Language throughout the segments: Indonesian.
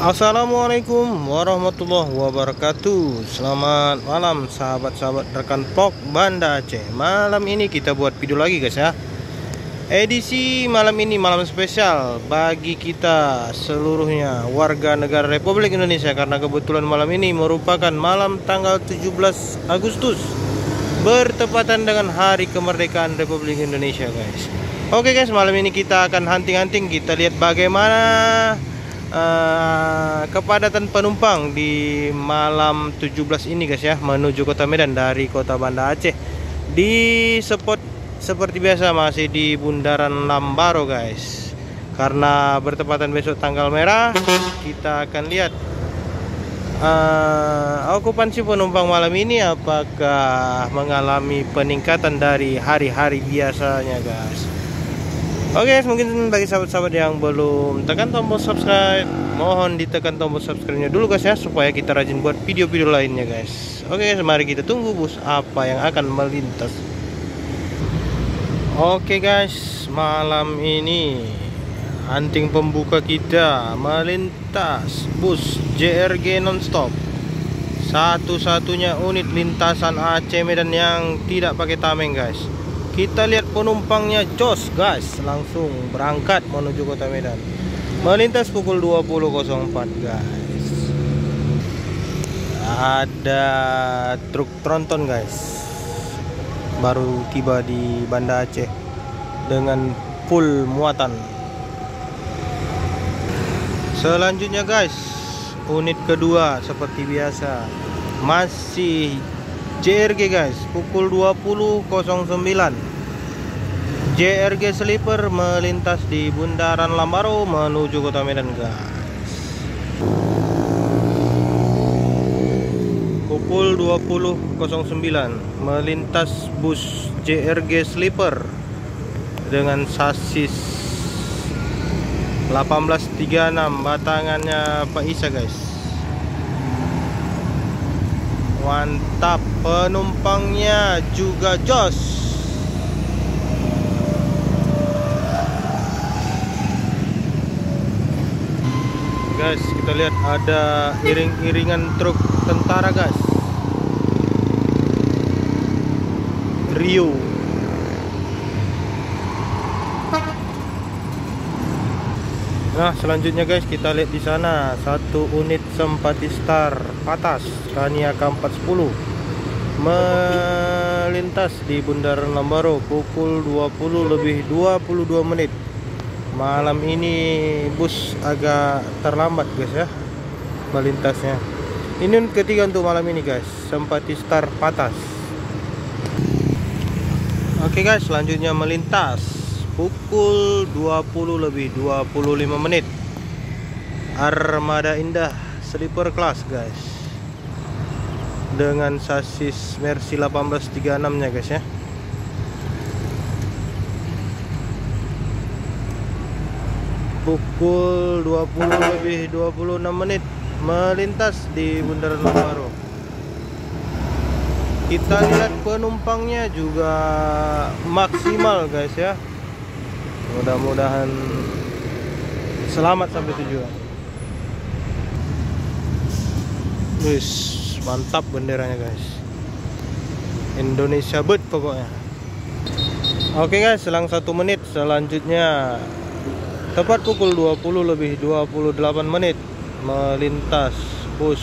Assalamualaikum warahmatullahi wabarakatuh. Selamat malam sahabat-sahabat rekan vlog Banda Aceh. Malam ini kita buat video lagi guys ya. Edisi malam ini malam spesial bagi kita seluruhnya warga negara Republik Indonesia, karena kebetulan malam ini merupakan malam tanggal 17 Agustus bertepatan dengan hari kemerdekaan Republik Indonesia guys. Oke guys, malam ini kita akan hunting-hunting. Kita lihat bagaimana kepadatan penumpang di malam 17 ini guys ya, menuju kota Medan dari kota Banda Aceh. Di spot seperti biasa masih di Bundaran Lambaro guys, karena bertepatan besok tanggal merah. Kita akan lihat okupansi penumpang malam ini apakah mengalami peningkatan dari hari-hari biasanya guys. Oke guys, mungkin bagi sahabat-sahabat yang belum tekan tombol subscribe, mohon ditekan tombol subscribe-nya dulu guys ya, supaya kita rajin buat video-video lainnya guys. Oke guys, mari kita tunggu bus apa yang akan melintas. Oke guys, malam ini hunting pembuka kita melintas bus JRG nonstop, satu-satunya unit lintasan Aceh Medan yang tidak pakai tameng guys. Kita lihat penumpangnya jos guys, langsung berangkat menuju kota Medan. Melintas pukul 20.04 guys. Ada truk tronton guys, baru tiba di Banda Aceh dengan full muatan. Selanjutnya guys, unit kedua seperti biasa masih JRG guys, pukul 20.09. JRG Sleeper melintas di Bundaran Lambaro menuju kota Medan guys. Pukul 20.09 melintas bus JRG Sleeper dengan sasis 1836 batangannya Pak Isa guys. Mantap, penumpangnya juga jos. Guys, kita lihat ada iring-iringan truk tentara guys, Rio. Nah, selanjutnya guys, kita lihat di sana satu unit Sempati Star Patas Scania K410 melintas di Bundaran Lambaro pukul 20.22. Malam ini bus agak terlambat guys ya melintasnya. Ini unit ketiga untuk malam ini guys, Sempati Star Patas. Oke guys, selanjutnya melintas pukul 20.25 Armada Indah Sleeper Class guys, dengan sasis Mercy 1836 nya guys ya. Pukul 20.26 melintas di Bundaran Lambaro. Kita lihat penumpangnya juga maksimal guys ya. Mudah-mudahan selamat sampai tujuan. Wis, mantap benderanya guys. Indonesia bet pokoknya. Oke guys, selang 1 menit selanjutnya tepat pukul 20.28 melintas bus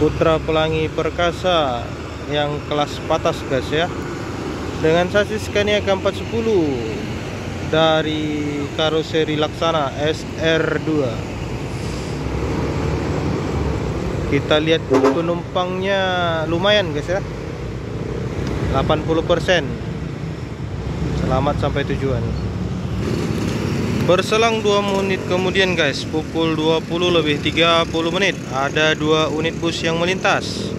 Putra Pelangi Perkasa yang kelas patas guys ya, dengan sasis Scania K410 dari karoseri Laksana SR2. Kita lihat penumpangnya lumayan guys ya, 80%. Selamat sampai tujuan. Berselang 2 menit kemudian guys, pukul 20.30 ada 2 unit bus yang melintas.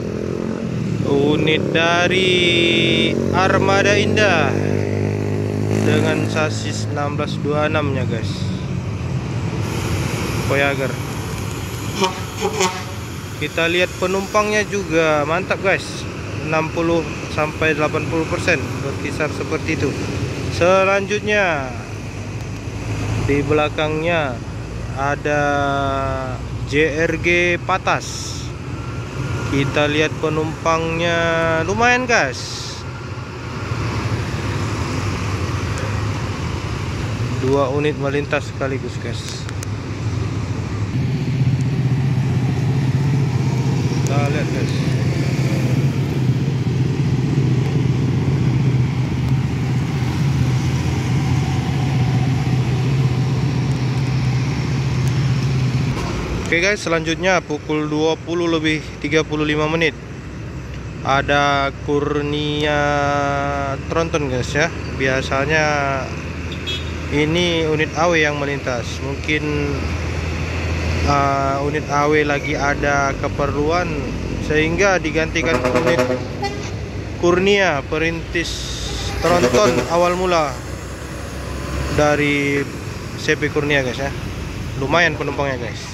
Unit dari Armada Indah dengan sasis 1626 nya guys, Voyager. Kita lihat penumpangnya juga mantap guys, 60 sampai 80% berkisar seperti itu. Selanjutnya di belakangnya ada JRG Patas. Kita lihat penumpangnya lumayan guys. 2 unit melintas sekaligus guys. Kita lihat guys. Oke guys, selanjutnya pukul 20:35 menit. Ada Kurnia Tronton guys ya. Biasanya ini unit AW yang melintas. Mungkin unit AW lagi ada keperluan sehingga digantikan unit Kurnia perintis Tronton awal mula dari CP Kurnia guys ya. Lumayan penumpangnya guys.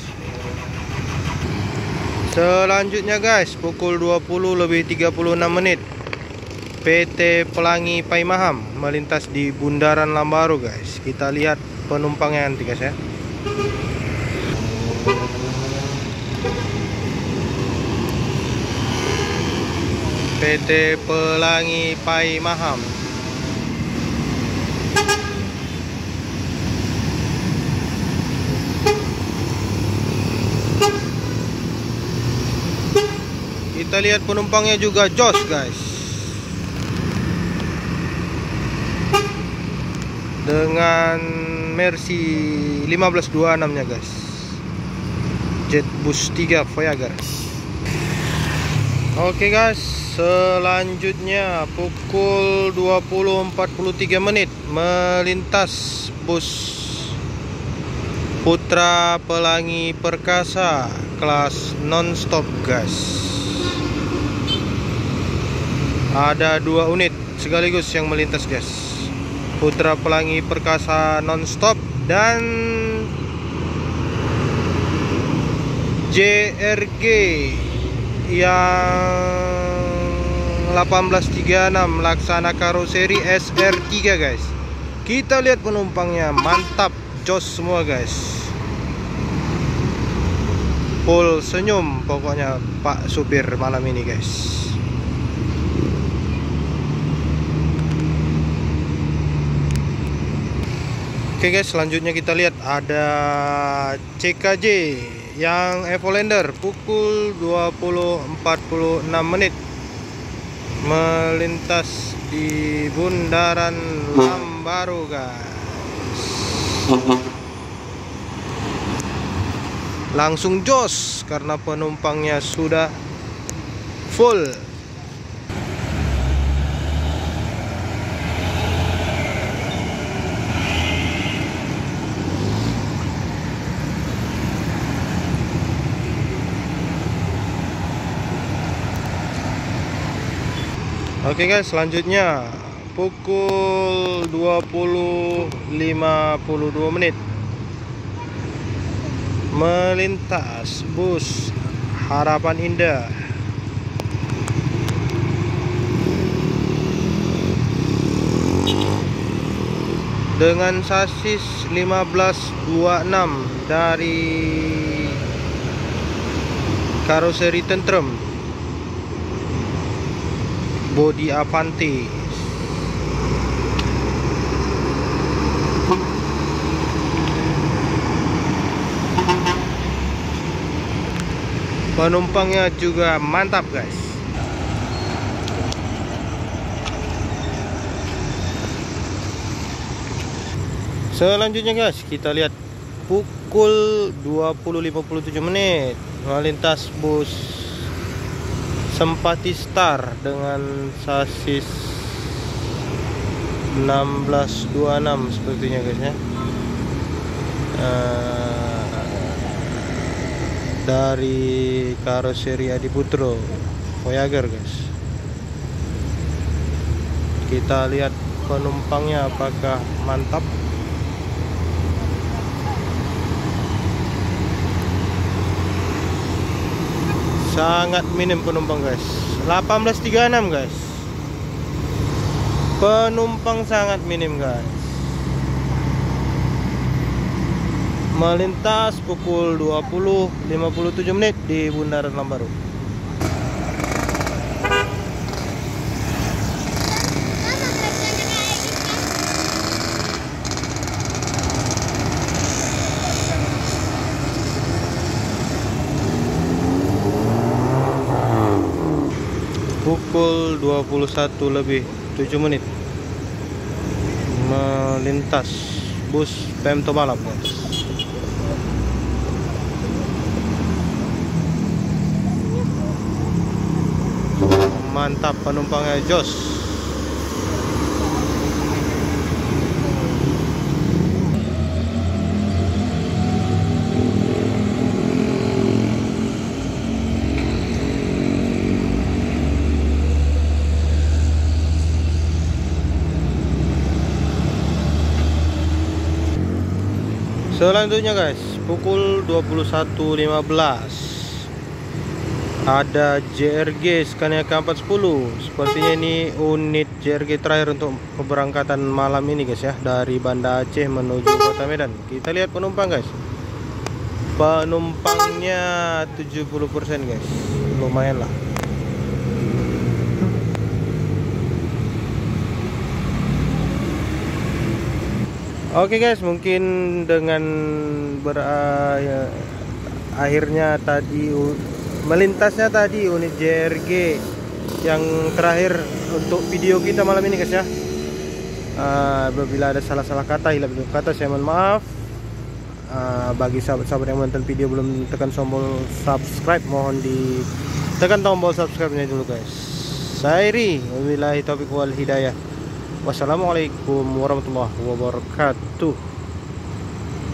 Selanjutnya guys, pukul 20:36 menit, PT Pelangi Paimaham melintas di Bundaran Lambaru guys. Kita lihat penumpangnya nanti guys ya. PT Pelangi Paimaham. Kita lihat penumpangnya juga jos guys. Dengan Mercy 1526 nya guys. Jetbus 3 Voyager. Oke guys, selanjutnya pukul 20:43 menit melintas bus Putra Pelangi Perkasa kelas non-stop guys. Ada 2 unit sekaligus yang melintas guys. Putra Pelangi Perkasa non-stop dan JRG yang 1836 Laksana Karoseri SR3 guys. Kita lihat penumpangnya, mantap, jos semua guys. Full senyum pokoknya Pak supir malam ini guys. Oke guys, selanjutnya kita lihat ada CKJ yang Evolander pukul 20:46 menit melintas di Bundaran Lambaru guys. Langsung jos karena penumpangnya sudah full. Oke guys, selanjutnya pukul 20:52 menit melintas bus Harapan Indah dengan sasis 1526 dari karoseri tentrem, bodi Avanti. Penumpangnya juga mantap guys. Selanjutnya guys, kita lihat pukul 20:57 menit melintas bus Sempati Star dengan sasis 1626 sepertinya guys ya. Dari karoseri Adiputro Voyager guys. Kita lihat penumpangnya apakah mantap. Sangat minim penumpang guys. 1836 guys. Penumpang sangat minim guys. melintas pukul 20.57 di Bundaran Lambaru. Pukul 21.07 melintas bus Pemto Malam, guys. Mantap, penumpangnya jos. Selanjutnya guys, pukul 21.15 ada JRG Scania K410. Sepertinya ini unit JRG terakhir untuk keberangkatan malam ini guys ya, dari Banda Aceh menuju Kota Medan. Kita lihat penumpang guys. Penumpangnya 70% guys. Lumayan lah. Oke guys, mungkin dengan akhirnya tadi melintasnya tadi unit JRG yang terakhir untuk video kita malam ini guys ya. Apabila ada salah-salah kata, hilang kata, saya mohon maaf. Bagi sahabat-sahabat yang menonton video belum tekan tombol subscribe, mohon ditekan tombol subscribe-nya dulu guys. Saya Iri, wabillahi taufiq wal hidayah. Wassalamualaikum warahmatullahi wabarakatuh.